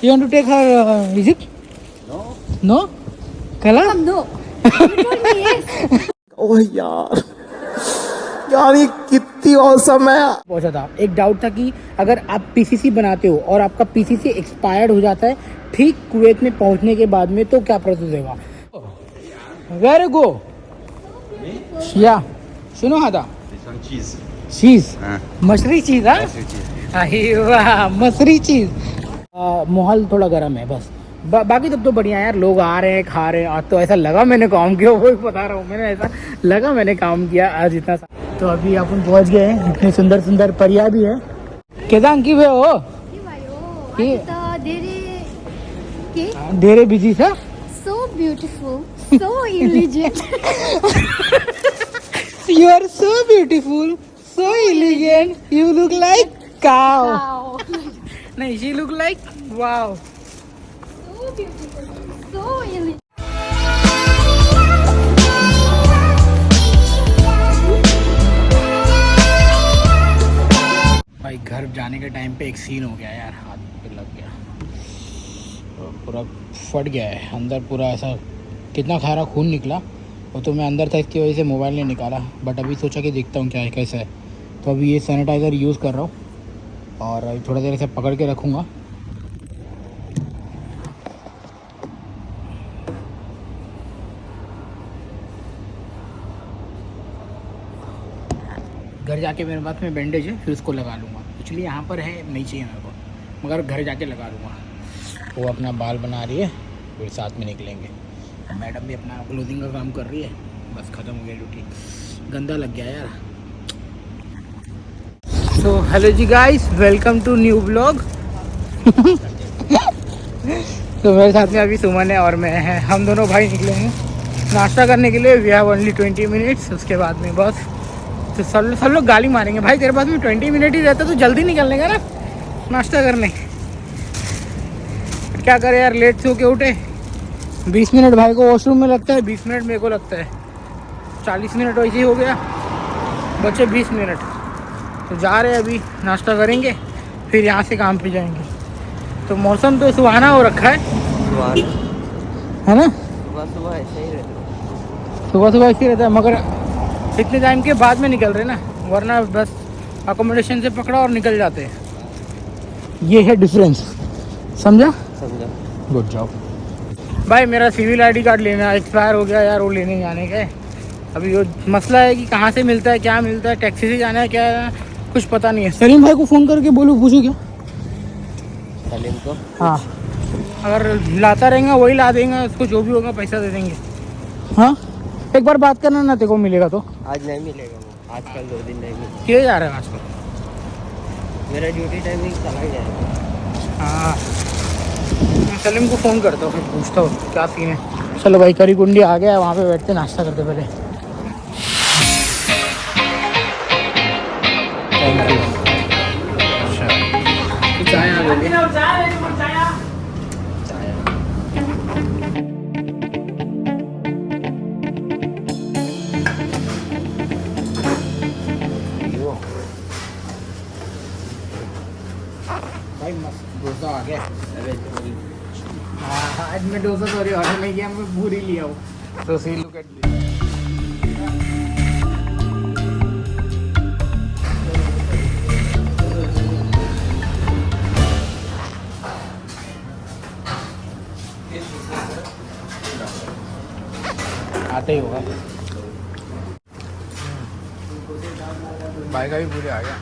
You want to take her visit? No. No? Kala? No. You told me yes. ओह यार ये कितनी awesome है। पहुंचा था। एक डाउट था कि अगर आप पीसीसी बनाते हो और आपका पीसीसी एक्सपायर्ड हो जाता है ठीक कुवैत में पहुंचने के बाद में, तो क्या प्रोसेस होगा? वेरी गो या सुनो हादा चीज चीज मछली चीज। वाह मछली चीज। माहौल थोड़ा गर्म है बस, बाकी तब तो बढ़िया है यार। लोग आ रहे हैं, खा रहे हैं। आज तो ऐसा लगा मैंने काम किया, वो बता रहा हूँ, मैंने ऐसा लगा मैंने काम किया आज इतना सा। तो अभी अपन पहुंच गए हैं। इतनी सुंदर सुंदर परिया भी है। केदांग की वे हो डेरे बिजी सा। So beautiful, so elegant. You are so beautiful, so elegant. You look like cow. Wow. No, she look like wow. So beautiful, so elegant. भाई घर जाने के टाइम पे एक सीन हो गया यार, हाथ पे लग गया, पूरा फट गया है अंदर पूरा। ऐसा कितना खारा खून निकला, वो तो मैं अंदर था इसकी वजह से मोबाइल नहीं निकाला। बट अभी सोचा कि देखता हूँ क्या है कैसा है। तो अभी ये सैनिटाइज़र यूज़ कर रहा हूँ और थोड़ा देर से पकड़ के रखूँगा। घर जाके मेरे पास में बैंडेज है, फिर उसको लगा लूँगा। एक्चुअली यहाँ पर है, नहीं चाहिए मेरे को, मगर घर जाके लगा लूँगा। वो अपना बाल बना रही है, फिर साथ में निकलेंगे। मैडम भी अपना क्लोजिंग का काम कर रही है। बस ख़त्म हो गया ड्यूटी। गंदा लग गया यार। So hello ji guys, welcome to new blog. तो मेरे साथ में अभी सुमन है और मैं हैं। हम दोनों भाई निकले हैं नाश्ता करने के लिए। We have only 20 minutes. उसके बाद में बस तो सब लोग गाली मारेंगे, भाई तेरे पास में 20 मिनट ही रहता तो जल्दी निकलने का ना नाश्ता करने। क्या करे यार, लेट से होके उठे। 20 मिनट भाई को वॉशरूम में लगता है, 20 मिनट मेरे को लगता है, 40 मिनट वैसे ही हो गया, बचे 20 मिनट। तो जा रहे हैं अभी, नाश्ता करेंगे फिर यहाँ से काम पे जाएंगे। तो मौसम तो सुहाना हो रखा है ना। सुबह ऐसा ही रहता है। सुबह ऐसे ही रहता है, मगर इतने टाइम के बाद में निकल रहे ना, वरना बस अकोमोडेशन से पकड़ा और निकल जाते हैं। ये है डिफरेंस, समझा? गुड जॉब भाई। मेरा सिविल आईडी कार्ड लेना एक्सपायर हो गया यार, वो लेने जाने का है। अभी वो मसला है कि कहाँ से मिलता है, क्या मिलता है, टैक्सी से जाना है क्या है, कुछ पता नहीं है। सलीम भाई को फ़ोन करके बोलो, पूछो क्या सलीम को। हाँ, अगर लाता रहेगा वही ला देंगे, उसको जो भी होगा पैसा दे देंगे। हाँ एक बार बात करना ना, तेरे को मिलेगा तो। आज नहीं मिलेगा वो, आजकल 2 दिन नहीं मिलेगा। किए जा रहे हैं आजकल? मेरा ड्यूटी टाइमिंग चला गया। हाँ मैं सलीम को फ़ोन करता हूँ, फिर पूछता हूँ क्या सीन है। चलो भाई, करी कुंडी आ गया है, वहाँ पे बैठते नाश्ता करते पहले। Thank you. अच्छा चाय आ गई। भाई मस्त डोसा आ गया। हाँ आज मैं डोसा सॉरी ऑर्डर नहीं किया, मैं पूरी लिया हूँ। तो सी लुक एट दिस। आते ही होगा भाई का भी पूरे आ गया।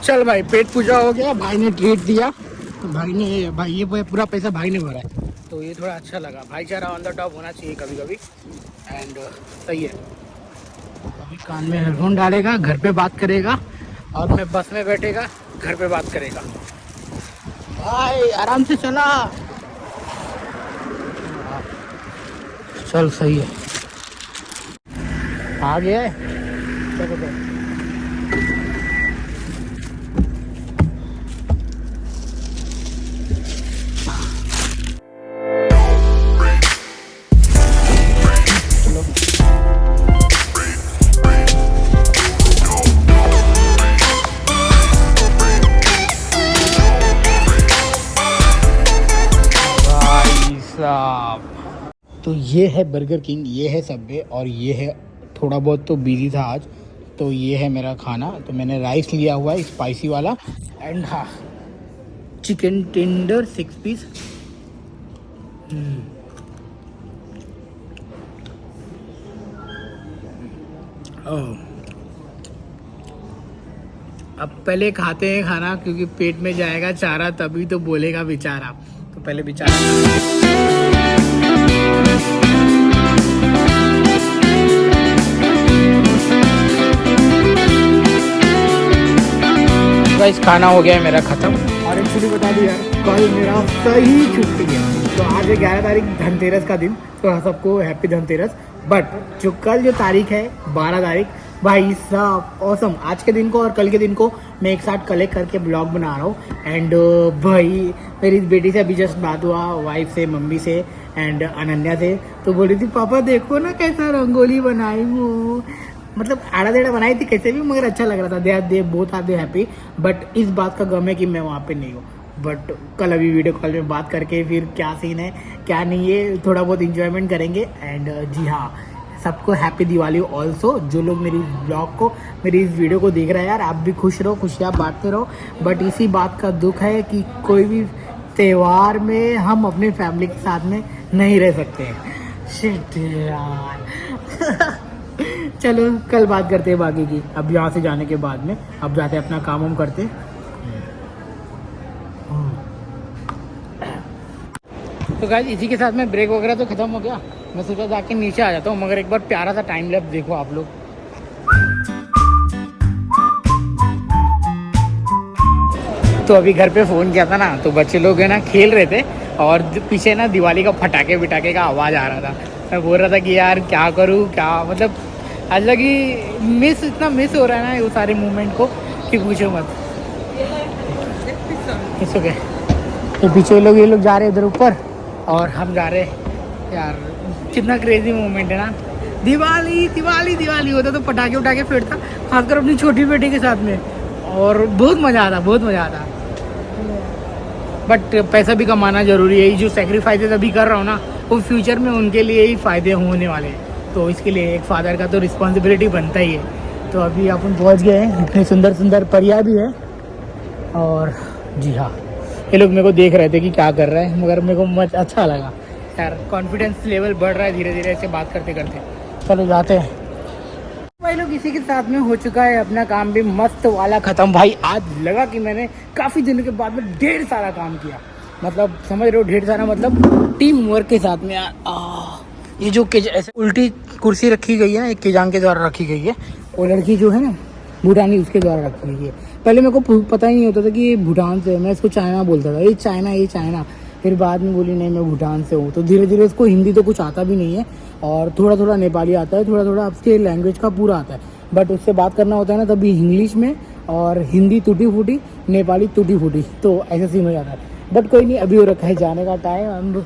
चल भाई, पेट पूजा हो गया, भाई ने ट्रीट दिया। तो भाई ये पूरा पैसा भाई ने भरा है, तो ये थोड़ा अच्छा लगा। भाईचारा ऑन द टॉप होना चाहिए कभी कभी, एंड सही है। अभी कान में हेडफोन डालेगा, घर पे बात करेगा, और मैं बस में बैठेगा, घर पे बात करेगा। भाई आराम से चला, चल सही है। आ गया है, चलो भाई। तो ये है बर्गर किंग, ये है सबवे और ये है, थोड़ा बहुत तो बिजी था आज, तो ये है मेरा खाना। तो मैंने राइस लिया हुआ है स्पाइसी वाला एंड हाँ चिकन टेंडर 6 पीस। अब पहले खाते हैं खाना क्योंकि पेट में जाएगा चारा तभी तो बोलेगा बेचारा। तो पहले बेचारा गाइस खाना हो गया है मेरा खत्म। और एक्चुअली बता दी यार कल मेरा सही छुट्टी है, तो आज है 11 तारीख धनतेरस का दिन, तो सबको हैप्पी धनतेरस। बट जो कल जो तारीख है 12 तारीख, भाई साहब ऑसम। आज के दिन को और कल के दिन को मैं एक साथ कलेक्ट करके ब्लॉग बना रहा हूँ। एंड भाई मेरी बेटी से अभी जस्ट बात हुआ, वाइफ से, मम्मी से एंड अनन्या से, तो बोल रही थी पापा देखो ना कैसा रंगोली बनाई हूँ। मतलब आड़ा टेढ़ा बनाई थी कैसे भी, मगर अच्छा लग रहा था। They both are they happy. But इस बात का गम है कि मैं वहाँ पे नहीं हूँ। बट कल अभी वीडियो कॉल में बात करके फिर क्या सीन है क्या नहीं है थोड़ा बहुत इंजॉयमेंट करेंगे। एंड जी हाँ, सबको हैप्पी दिवाली ऑल्सो। जो लोग मेरी ब्लॉग को, मेरी इस वीडियो को देख रहे हैं यार, आप भी खुश रहो, खुशियाँ बांटते रहो। बट इसी बात का दुख है कि कोई भी त्यौहार में हम अपनी फैमिली के साथ में नहीं रह सकते हैं। शिट यार चलो कल बात करते हैं बाकी की। अब यहाँ से जाने के बाद में अब जाते हैं अपना काम वाम करते। तो गाइस इसी के साथ में ब्रेक वगैरह तो खत्म हो गया। मैं सोचा जाके नीचे आ जाता हूँ, मगर एक बार प्यारा सा टाइम लैप्स देखो आप लोग। तो अभी घर पे फ़ोन किया था ना, तो बच्चे लोग है ना खेल रहे थे और पीछे ना दिवाली का फटाके विटाके का आवाज़ आ रहा था। मैं बोल रहा था कि यार क्या करूँ क्या, मतलब आज लगी इतना मिस हो रहा है ना वो सारे मूवमेंट को कि पूछो मत। It's okay. तो पीछे ये लोग जा रहे हैं इधर ऊपर और हम जा रहे हैं। यार कितना क्रेजी मोमेंट है ना, दिवाली दिवाली दिवाली होता तो पटाखे उठाके फेंकता, खासकर अपनी छोटी बेटी के साथ में, और बहुत मज़ा आता, बहुत मज़ा आता। बट पैसा भी कमाना ज़रूरी है। जो सेक्रीफाइसेस अभी कर रहा हूँ ना, वो फ्यूचर में उनके लिए ही फ़ायदे होने वाले हैं। तो इसके लिए एक फादर का तो रिस्पॉन्सिबिलिटी बनता ही है। तो अभी अपन पहुँच गए हैं, इतने सुंदर सुंदर परिया भी है। और जी हाँ, ये लोग मेरे को देख रहे थे कि क्या कर रहा है, मगर मेरे को अच्छा लगा यार। कॉन्फिडेंस लेवल बढ़ रहा है धीरे धीरे ऐसे बात करते करते। चलो जाते हैं भाई लोग। इसी के साथ में हो चुका है अपना काम भी मस्त वाला ख़त्म। भाई आज लगा कि मैंने काफ़ी दिनों के बाद में ढेर सारा काम किया। मतलब समझ रहे हो, ढेर सारा मतलब टीम वर्क के साथ में यार। ये जो ऐसे उल्टी कुर्सी रखी गई है ना, एक केजांग के द्वारा रखी गई है। वो लड़की जो है ना भूटानी, उसके द्वारा रखी गई है। पहले मेरे को पता ही नहीं होता था कि ये भूटान से है, मैं इसको चाइना बोलता था, ये चाइना। फिर बाद में बोली नहीं मैं भूटान से हूँ। तो धीरे धीरे उसको हिंदी तो कुछ आता भी नहीं है और थोड़ा थोड़ा नेपाली आता है, थोड़ा थोड़ा आपके लैंग्वेज का पूरा आता है। बट उससे बात करना होता है ना तभी इंग्लिश में, और हिंदी टूटी फूटी, नेपाली टूटी फूटी, तो ऐसा सीन हो जाता है। बट कोई नहीं, अभी हो रखा है जाने का टाइम। हम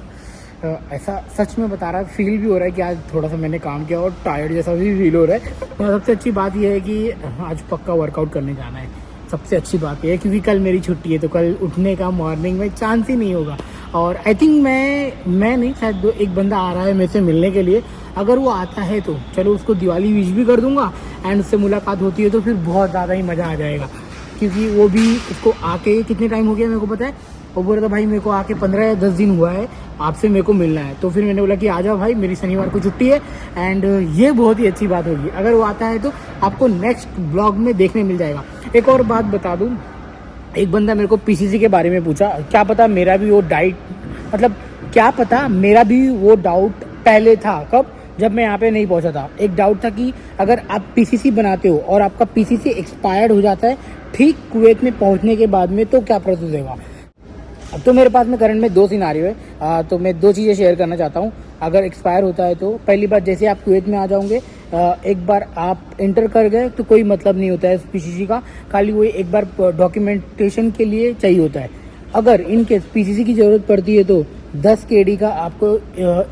ऐसा सच में बता रहा है, फील भी हो रहा है कि आज थोड़ा सा मैंने काम किया और टायर्ड जैसा भी फील हो रहा है। और सबसे अच्छी बात यह है कि आज पक्का वर्कआउट करने जाना है। सबसे अच्छी बात यह है क्योंकि कल मेरी छुट्टी है, तो कल उठने का मॉर्निंग में चांस ही नहीं होगा। और आई थिंक मैं नहीं, शायद एक बंदा आ रहा है मेरे से मिलने के लिए। अगर वो आता है तो चलो उसको दिवाली विश भी कर दूंगा, एंड उससे मुलाकात होती है तो फिर बहुत ज़्यादा ही मज़ा आ जाएगा। क्योंकि वो भी उसको आके कितने टाइम हो गया मेरे को पता है, वो बोल रहा था भाई मेरे को आके 15 या 10 दिन हुआ है, आपसे मेरे को मिलना है। तो फिर मैंने बोला कि आ जाओ भाई, मेरी शनिवार को छुट्टी है। एंड ये बहुत ही अच्छी बात होगी, अगर वो आता है तो आपको नेक्स्ट ब्लॉग में देखने मिल जाएगा। एक और बात बता दूं, एक बंदा मेरे को पीसीसी के बारे में पूछा, क्या पता मेरा भी वो डाउट पहले था। कब? जब मैं यहाँ पे नहीं पहुँचा था। एक डाउट था कि अगर आप पीसीसी बनाते हो और आपका पीसीसी एक्सपायर्ड हो जाता है ठीक कुवैत में पहुँचने के बाद में, तो क्या प्रोसेस होगा। अब तो मेरे पास में करंट में 2 सिनारियो है, तो मैं 2 चीज़ें शेयर करना चाहता हूँ। अगर एक्सपायर होता है तो पहली बात, जैसे आप कुवैत में आ जाओगे, एक बार आप इंटर कर गए तो कोई मतलब नहीं होता है पीसीसी का, खाली वो एक बार डॉक्यूमेंटेशन के लिए चाहिए होता है। अगर इनकेस पीसीसी की ज़रूरत पड़ती है तो 10 केडी का आपको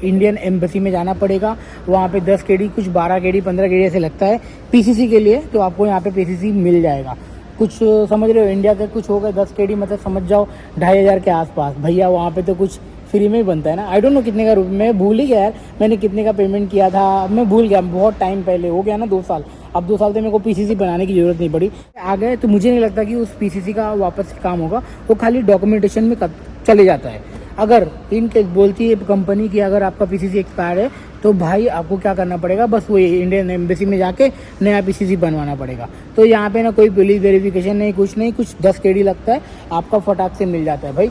इंडियन एम्बेसी में जाना पड़ेगा। वहाँ पे 10 केडी, कुछ 12 केडी, 15 केडी ऐसे लगता है पीसीसी के लिए, तो आपको यहाँ पे पीसीसी मिल जाएगा। कुछ समझ रहे हो, इंडिया का कुछ होगा 10 केडी, मतलब समझ जाओ 2500 के आसपास। भैया वहाँ पे तो कुछ फ्री में ही बनता है ना। आई डोंट नो कितने का मैं भूल ही गया यार, मैंने कितने का पेमेंट किया था, मैं भूल गया, बहुत टाइम पहले हो गया ना, 2 साल। अब 2 साल से मेरे को पीसीसी बनाने की ज़रूरत नहीं पड़ी, आ गए तो मुझे नहीं लगता कि उस पीसीसी का वापस से काम होगा, वो खाली डॉक्यूमेंटेशन में चले जाता है। अगर इनकेस बोलती है कंपनी की अगर आपका पीसीसी एक्सपायर है तो भाई आपको क्या करना पड़ेगा, बस वो इंडियन एम्बेसी में जाके नया पीसीसी बनवाना पड़ेगा। तो यहाँ पे ना कोई पुलिस वेरिफिकेशन नहीं, कुछ 10 केडी लगता है, आपका फटाक से मिल जाता है भाई।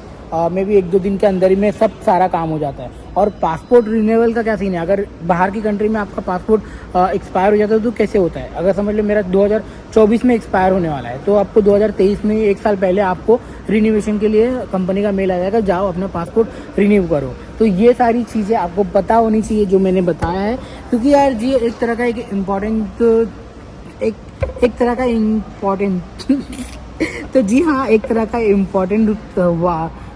मे भी 1-2 दिन के अंदर ही में सब सारा काम हो जाता है। और पासपोर्ट रिन्यूअल का क्या सीन है, अगर बाहर की कंट्री में आपका पासपोर्ट एक्सपायर हो जाता है तो कैसे होता है, अगर समझ लो मेरा 2024 में एक्सपायर होने वाला है तो आपको 2023 में 1 साल पहले आपको रिन्यूएशन के लिए कंपनी का मेल आ जाएगा, जाओ अपना पासपोर्ट रिन्यू करो। तो ये सारी चीज़ें आपको पता होनी चाहिए जो मैंने बताया है, क्योंकि यार जी एक तरह का एक तरह का इम्पोर्टेंट तो जी हाँ, एक तरह का इम्पोर्टेंट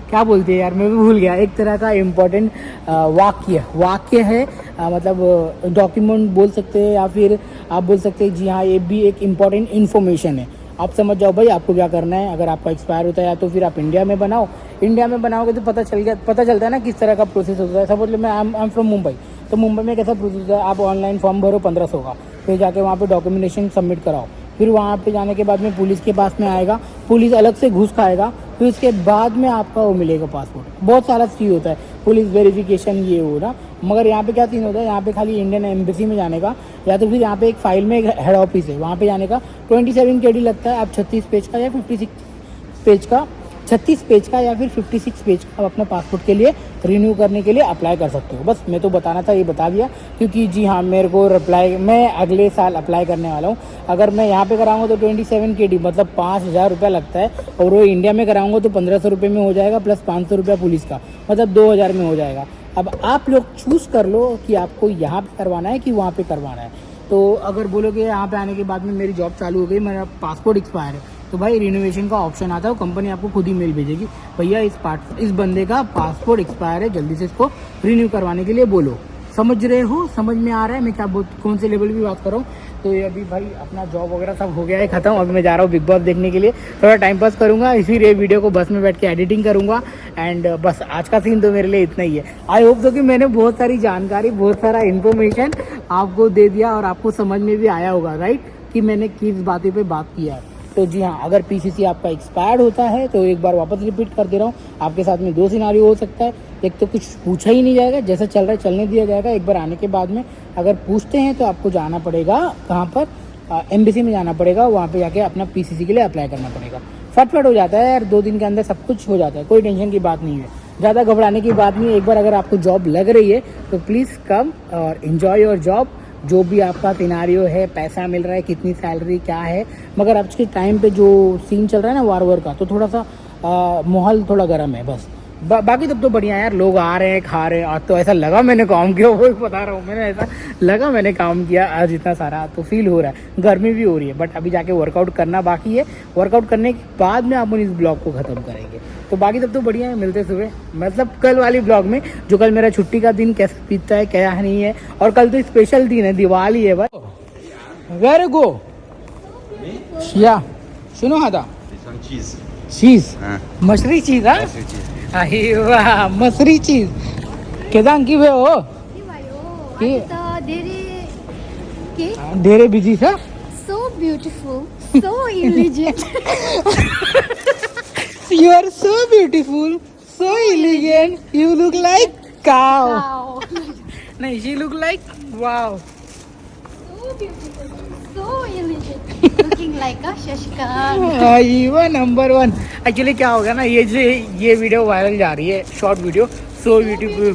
क्या बोलते हैं यार, मैं भी भूल गया, एक तरह का इम्पोर्टेंट वाक्य है, मतलब डॉक्यूमेंट बोल सकते हैं या फिर आप बोल सकते हैं जी हाँ, ये भी एक इम्पोर्टेंट इन्फॉर्मेशन है। आप समझ जाओ भाई आपको क्या करना है। अगर आपका एक्सपायर होता है या तो फिर आप इंडिया में बनाओ, इंडिया में बनाओगे तो पता चलता है ना किस तरह का प्रोसेस होता है। समझ लो मैं आई एम फ्रॉम मुंबई, तो मुंबई में कैसा प्रोसेस होता है, आप ऑनलाइन फॉर्म भरो 1500 का, फिर जाके वहाँ पे डॉक्यूमेंटेशन सबमिट कराओ, फिर वहाँ पे जाने के बाद में पुलिस के पास में आएगा, पुलिस अलग से घूस खाएगा, फिर उसके बाद में आपका वो मिलेगा पासपोर्ट। बहुत सारा चीज़ होता है, पुलिस वेरिफिकेशन ये हो ना। मगर यहाँ पे क्या सीन होता है, यहाँ पे खाली इंडियन एम्बेसी में जाने का या तो फिर यहाँ पे एक फाइल में एक हेड ऑफिस है, वहाँ पे जाने का 27 केडी लगता है। आप 36 पेज का या 56 पेज का 36 पेज का या फिर 56 पेज का आप अपना पासपोर्ट के लिए रिन्यू करने के लिए अप्लाई कर सकते हो। बस मैं तो बताना था, ये बता दिया, क्योंकि जी हाँ मेरे को मैं अगले साल अप्लाई करने वाला हूँ। अगर मैं यहाँ पे कराऊंगा तो 27 केडी मतलब 5000 रुपया लगता है, और वो इंडिया में कराऊंगा तो 1500 रुपये में हो जाएगा, प्लस 500 रुपया पुलिस का, मतलब 2000 में हो जाएगा। अब आप लोग चूज़ कर लो कि आपको यहाँ पे करवाना है कि वहाँ पे करवाना है। तो अगर बोलोगे यहाँ पे आने के बाद में मेरी जॉब चालू हो गई, मेरा पासपोर्ट एक्सपायर है, तो भाई रिनोवेशन का ऑप्शन आता है, कंपनी आपको खुद ही मेल भेजेगी, भैया इस बंदे का पासपोर्ट एक्सपायर है, जल्दी से इसको रिन्यू करवाने के लिए बोलो। समझ रहे हो, समझ में आ रहा है मैं क्या कौन से लेवल की बात कर रहा हूँ। तो ये अभी भाई अपना जॉब वगैरह सब हो गया है खत्म, अभी मैं जा रहा हूँ बिग बॉस देखने के लिए, थोड़ा टाइम पास करूँगा, इसीलिए वीडियो को बस में बैठ के एडिटिंग करूँगा। एंड बस आज का सीन तो मेरे लिए इतना ही है। आई होप तो कि मैंने बहुत सारी जानकारी, बहुत सारा इन्फॉर्मेशन आपको दे दिया और आपको समझ में भी आया होगा, राइट, कि मैंने किस बातों पर बात किया है। तो जी हाँ, अगर पीसीसी आपका एक्सपायर्ड होता है तो एक बार वापस रिपीट कर दे रहा हूँ, आपके साथ में 2 सिनारियो हो सकता है। एक तो कुछ पूछा ही नहीं जाएगा, जैसा चल रहा है चलने दिया जाएगा। एक बार आने के बाद में अगर पूछते हैं तो आपको जाना पड़ेगा कहाँ पर, एम्बेसी में जाना पड़ेगा, वहाँ पे जाके अपना पीसीसी के लिए अप्लाई करना पड़ेगा। फटफट हो जाता है यार, 2 दिन के अंदर सब कुछ हो जाता है, कोई टेंशन की बात नहीं है, ज़्यादा घबराने की बात नहीं है। एक बार अगर आपको जॉब लग रही है तो प्लीज़ कम और एन्जॉय योर जॉब। जो भी आपका सिनारियो है, पैसा मिल रहा है, कितनी सैलरी क्या है, मगर आज के टाइम पे जो सीन चल रहा है ना वार का, तो थोड़ा सा माहौल थोड़ा गर्म है बस। बाकी तब तो बढ़िया यार, लोग आ रहे हैं, खा रहे हैं। आज तो ऐसा लगा मैंने काम किया, वो बता रहा हूँ, मैंने ऐसा लगा मैंने काम किया आज इतना सारा, तो फील हो रहा है। गर्मी भी हो रही है, बट अभी जाके वर्कआउट करना बाकी है। वर्कआउट करने के बाद में अपन इस ब्लॉग को ख़त्म करेंगे। तो बाकी तब तो बढ़िया है, मिलते सुबह, मतलब कल वाली ब्लॉग में, जो कल मेरा छुट्टी का दिन कैसे बीतता है क्या नहीं है। और कल तो स्पेशल दिन है, दिवाली है भाई। वेरी गो या सुनो हाँ था चीज मछली चीज, हाँ अरे वाह मछली चीज केदांग की वे हो कि ढेरे बिजी था। so beautiful, so elegant. You are so beautiful, so elegant. You look like cow. Wow. No, she look like wow. So beautiful, so elegant. Looking like a Shashikar. You are number 1. Actually क्या हो गया ना, ये video viral जा रही है, short video, so beautiful,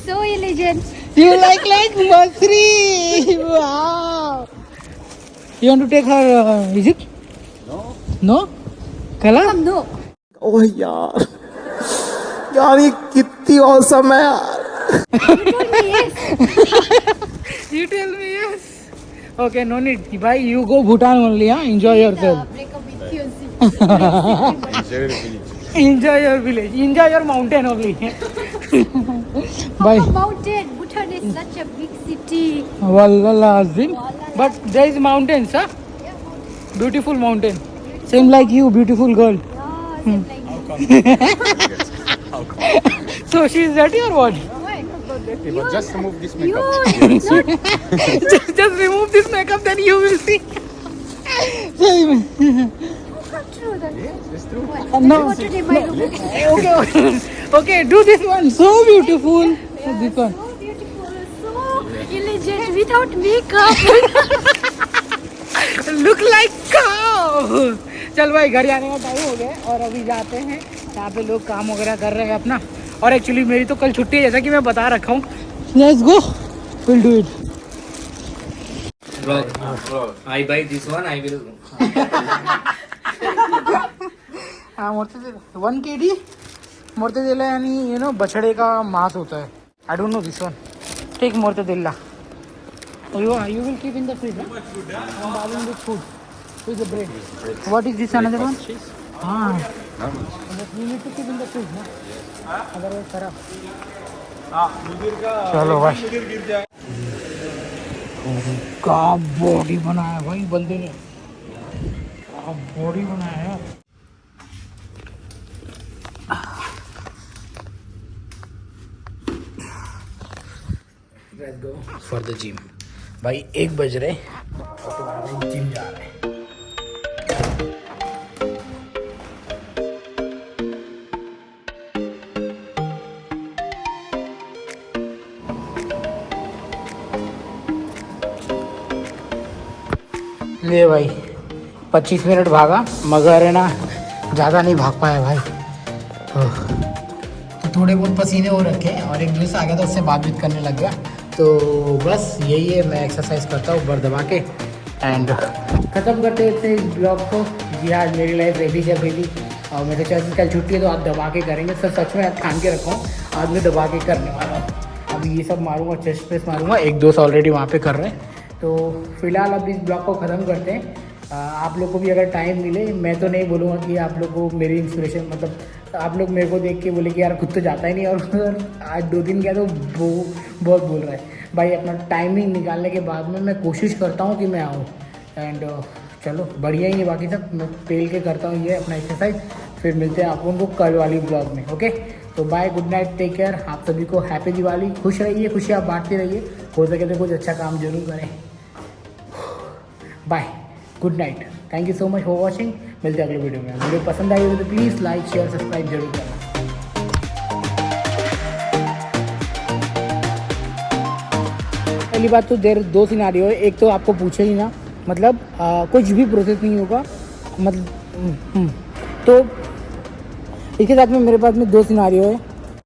so elegant. You like मछली, wow. You want to take her Egypt? No? कला? Come, no. ओह यार यार ये कितनी औसम है यार। You told me yes. You tell me yes. Okay, no need. Bhai, you go Bhutan only, huh? Enjoy yourself. Break up with you. Enjoy your village. Enjoy your mountain only. Bye. Oh, mountain. Bhutan is such a big city. Wallah Azim. But there is mountains, huh? Yeah, mountain. Beautiful mountain. Same like you, beautiful girl. Yeah, same like you. So she is dirty or what? But just remove this makeup. just remove this makeup, then you will see. सही में. True that. It's true. No. What did in my room? Okay, do this one. So beautiful. This one. So beautiful, so elegant without makeup. Look like cow. चल भाई घर जाने का time हो गया और अभी जाते हैं. यहाँ पे लोग काम वगैरह कर रहे हैं अपना. और एक्चुअली मेरी तो कल छुट्टी है जैसा कि मैं बता रखा हूँ. Let's go. We'll do it. I buy this one, I will. हाँ मोर्तेदेला 1 kg मोर्तेदेला यानी बछड़े का मांस होता है. I don't know this one. Take mortadella. You will keep in the fridge, huh? And I will with food. With the bread. What is this another one? हाँ. But you need to keep in the fridge, ना? Otherwise खराब. चलो भाई. क्या body बनाया भाई बंदे ने. क्या बॉडी बनाया है. Let's go for the gym. भाई 1 बज रहे और जिम जा रहे हैं. ले भाई 25 मिनट भागा मगर है ना ज़्यादा नहीं भाग पाया भाई. तो थोड़े बहुत पसीने हो रखे हैं और एक दोस्त आ गया था उससे बातचीत करने लग गया. तो बस यही है. मैं एक्सरसाइज करता हूँ ऊपर दबा के एंड ख़त्म करते थे इस ब्लॉग को. जी आज मेरी लाइफ रेडी जब रेडी और मेरे चर्च कल छुट्टी है तो आज दबा के करेंगे. सर सच में आज ठान के रखा हूँ आज मैं दबा के करने वाला हूँ. अभी ये सब मारूंगा चेस्ट प्रेस मारूंगा. एक दोस्त ऑलरेडी वहाँ पे कर रहे हैं. तो फिलहाल अब इस ब्लॉग को ख़त्म करते हैं. आप लोग को भी अगर टाइम मिले मैं तो नहीं बोलूँगा कि आप लोग को मेरी इंस्पिरेशन मतलब आप लोग मेरे को देख के बोले कि यार खुद तो जाता ही नहीं और आज 2 दिन गया तो बहुत बोल रहा है भाई. अपना टाइमिंग निकालने के बाद में मैं कोशिश करता हूँ कि मैं आऊँ. एंड चलो बढ़िया ही है. बाकी सब मैं पेल के करता हूँ ये अपना एक्सरसाइज. फिर मिलते हैं आप लोगों को कल वाली ब्लॉग में. ओके तो bye good night take care. आप सभी को हैप्पी दिवाली. खुश रहिए खुशियाँ बांटते रहिए. हो सके तो कुछ अच्छा काम जरूर करें. Bye good night. Thank you so much for watching. मिलते हैं अगले वीडियो में. वीडियो पसंद आई हो तो प्लीज़ लाइक शेयर सब्सक्राइब जरूर करना. पहली बात तो देर 2 सिनारियो है. एक तो आपको पूछे ही ना मतलब कुछ भी प्रोसेस नहीं होगा मतलब तो इसके साथ में मेरे पास में 2 सिनारियो है.